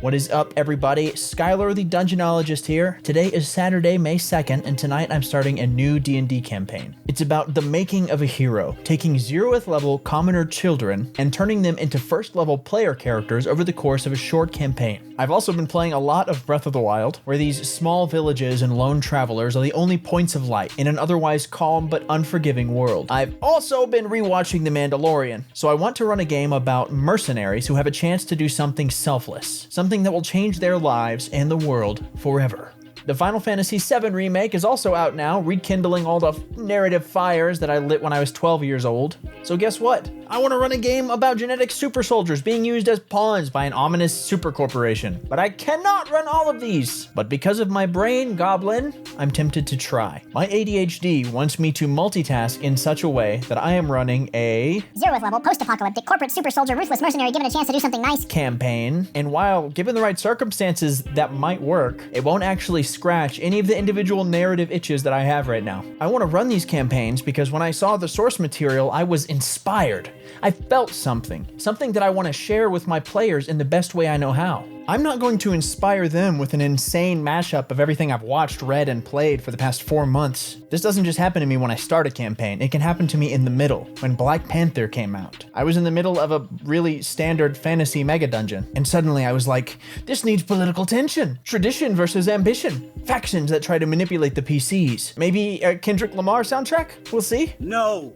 What is up, everybody? Skyler the Dungeonologist here. Today is Saturday, May 2nd, and tonight I'm starting a new D&D campaign. It's about the making of a hero, taking 0th level commoner children and turning them into 1st level player characters over the course of a short campaign. I've also been playing a lot of Breath of the Wild, where these small villages and lone travelers are the only points of light in an otherwise calm but unforgiving world. I've also been rewatching The Mandalorian, so I want to run a game about mercenaries who have a chance to do something selfless, something that will change their lives and the world forever. The Final Fantasy VII Remake is also out now, rekindling all the narrative fires that I lit when I was 12 years old. So guess what? I want to run a game about genetic super soldiers being used as pawns by an ominous super corporation. But I cannot run all of these. But because of my brain goblin, I'm tempted to try. My ADHD wants me to multitask in such a way that I am running a 0th level post-apocalyptic corporate super soldier ruthless mercenary given a chance to do something nice campaign. And while given the right circumstances that might work, it won't actually scratch any of the individual narrative itches that I have right now. I want to run these campaigns because when I saw the source material, I was inspired. I felt something that I want to share with my players in the best way I know how. I'm not going to inspire them with an insane mashup of everything I've watched, read, and played for the past 4 months. This doesn't just happen to me when I start a campaign, it can happen to me in the middle, when Black Panther came out. I was in the middle of a really standard fantasy mega dungeon, and suddenly I was like, this needs political tension, tradition versus ambition, factions that try to manipulate the PCs. Maybe a Kendrick Lamar soundtrack? We'll see. No!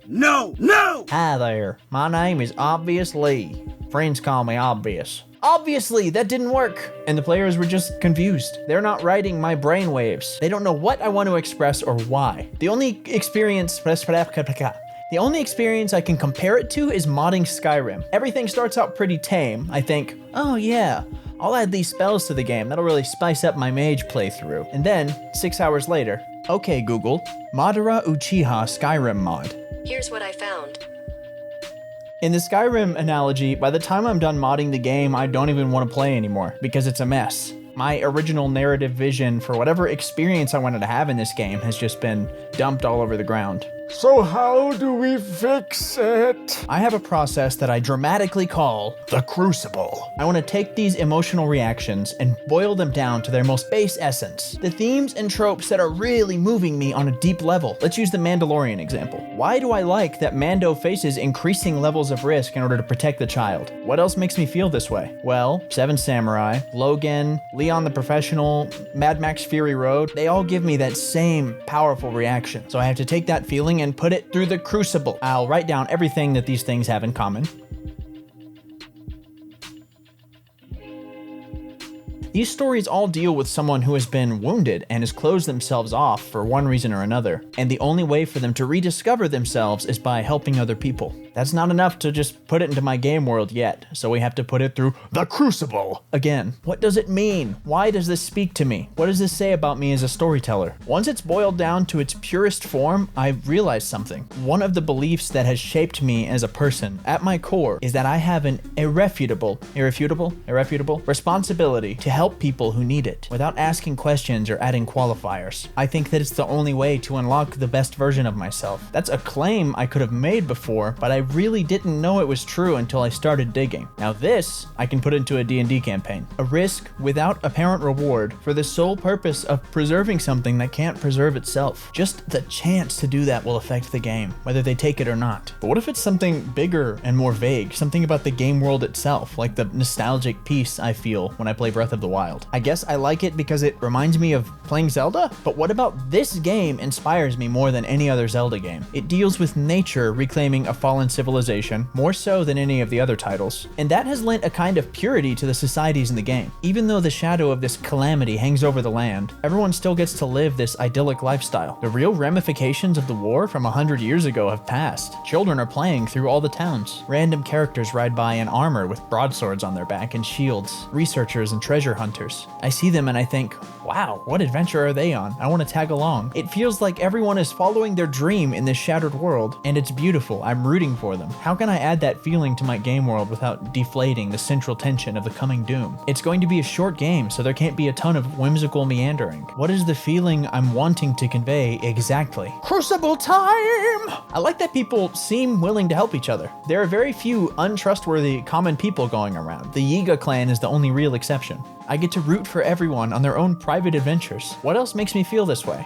Hi there, my name is Obvious Lee. Friends call me Obvious. Obviously, that didn't work, and the players were just confused. They're not writing my brainwaves. They don't know what I want to express or why. The only experience I can compare it to is modding Skyrim. Everything starts out pretty tame. I think, oh yeah, I'll add these spells to the game. That'll really spice up my mage playthrough. And then, 6 hours later, okay Google, Madara Uchiha Skyrim mod. Here's what I found. In the Skyrim analogy, by the time I'm done modding the game, I don't even want to play anymore because it's a mess. My original narrative vision for whatever experience I wanted to have in this game has just been dumped all over the ground. So how do we fix it? I have a process that I dramatically call the Crucible. I want to take these emotional reactions and boil them down to their most base essence. The themes and tropes that are really moving me on a deep level. Let's use the Mandalorian example. Why do I like that Mando faces increasing levels of risk in order to protect the child? What else makes me feel this way? Well, Seven Samurai, Logan, Leon the Professional, Mad Max Fury Road, they all give me that same powerful reaction. So I have to take that feeling and put it through the Crucible. I'll write down everything that these things have in common. These stories all deal with someone who has been wounded and has closed themselves off for one reason or another, and the only way for them to rediscover themselves is by helping other people. That's not enough to just put it into my game world yet, so we have to put it through the Crucible. Again, what does it mean? Why does this speak to me? What does this say about me as a storyteller? Once it's boiled down to its purest form, I realized something. One of the beliefs that has shaped me as a person, at my core, is that I have an irrefutable responsibility to help people who need it, without asking questions or adding qualifiers. I think that it's the only way to unlock the best version of myself. That's a claim I could have made before, but I really didn't know it was true until I started digging. Now this, I can put into a D&D campaign. A risk without apparent reward for the sole purpose of preserving something that can't preserve itself. Just the chance to do that will affect the game, whether they take it or not. But what if it's something bigger and more vague, something about the game world itself, like the nostalgic peace I feel when I play Breath of the Wild? I guess I like it because it reminds me of playing Zelda, but what about this game inspires me more than any other Zelda game? It deals with nature reclaiming a fallen civilization, more so than any of the other titles, and that has lent a kind of purity to the societies in the game. Even though the shadow of this calamity hangs over the land, everyone still gets to live this idyllic lifestyle. The real ramifications of the war from 100 years ago have passed. Children are playing through all the towns. Random characters ride by in armor with broadswords on their back and shields. Researchers and treasure hunters. I see them and I think, wow, what adventure are they on? I want to tag along. It feels like everyone is following their dream in this shattered world, and it's beautiful. I'm rooting for them. How can I add that feeling to my game world without deflating the central tension of the coming doom? It's going to be a short game, so there can't be a ton of whimsical meandering. What is the feeling I'm wanting to convey exactly? Crucible time! I like that people seem willing to help each other. There are very few untrustworthy common people going around. The Yiga clan is the only real exception. I get to root for everyone on their own private adventures. What else makes me feel this way?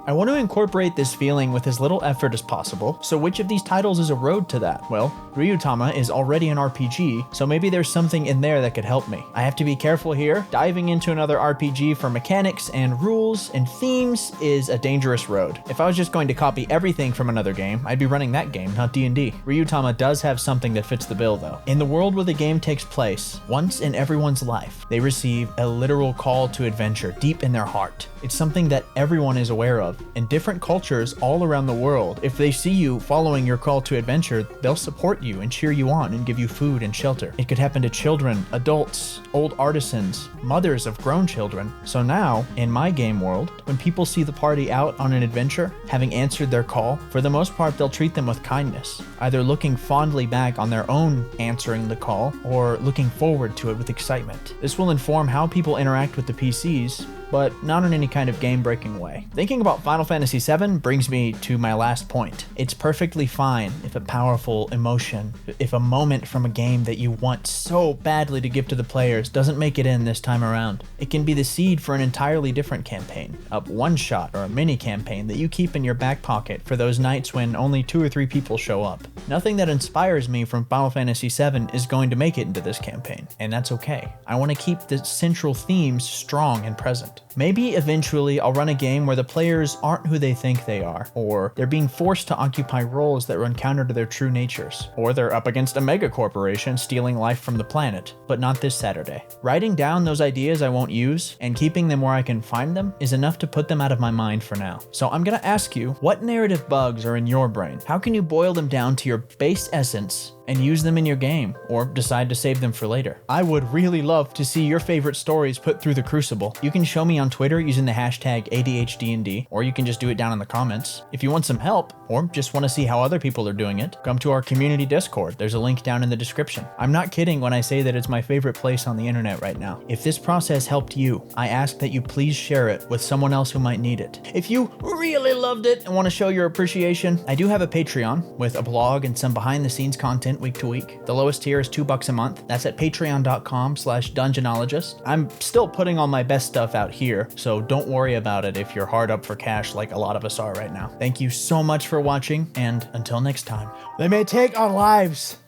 I want to incorporate this feeling with as little effort as possible, so which of these titles is a road to that? Well, Ryutama is already an RPG, so maybe there's something in there that could help me. I have to be careful here. Diving into another RPG for mechanics and rules and themes is a dangerous road. If I was just going to copy everything from another game, I'd be running that game, not D&D. Ryutama does have something that fits the bill though. In the world where the game takes place, once in everyone's life, they receive a literal call to adventure deep in their heart. It's something that everyone is aware of. In different cultures all around the world, if they see you following your call to adventure, they'll support you and cheer you on and give you food and shelter. It could happen to children, adults, old artisans, mothers of grown children. So now, in my game world, when people see the party out on an adventure, having answered their call, for the most part they'll treat them with kindness, either looking fondly back on their own answering the call or looking forward to it with excitement. This will inform how people interact with the PCs, but not in any kind of game-breaking way. Thinking about Final Fantasy VII brings me to my last point. It's perfectly fine if a powerful emotion, if a moment from a game that you want so badly to give to the players doesn't make it in this time around. It can be the seed for an entirely different campaign, a one-shot or a mini-campaign that you keep in your back pocket for those nights when only 2 or 3 people show up. Nothing that inspires me from Final Fantasy VII is going to make it into this campaign, and that's okay. I want to keep the central themes strong and present. Maybe eventually I'll run a game where the players aren't who they think they are, or they're being forced to occupy roles that run counter to their true natures, or they're up against a mega corporation stealing life from the planet, but not this Saturday. Writing down those ideas I won't use and keeping them where I can find them is enough to put them out of my mind for now. So I'm gonna ask you, what narrative bugs are in your brain? How can you boil them down to your base essence and use them in your game, or decide to save them for later? I would really love to see your favorite stories put through the Crucible. You can show me on Twitter using the hashtag ADHD&D, or you can just do it down in the comments. If you want some help, or just want to see how other people are doing it, come to our community Discord. There's a link down in the description. I'm not kidding when I say that it's my favorite place on the internet right now. If this process helped you, I ask that you please share it with someone else who might need it. If you really loved it and want to show your appreciation, I do have a Patreon with a blog and some behind the scenes content week to week. The lowest tier is $2 a month. That's at patreon.com/dungeonologist. I'm still putting all my best stuff out here, so don't worry about it if you're hard up for cash like a lot of us are right now. Thank you so much for watching, and until next time. They may take our lives,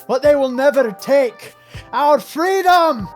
but they will never take our freedom!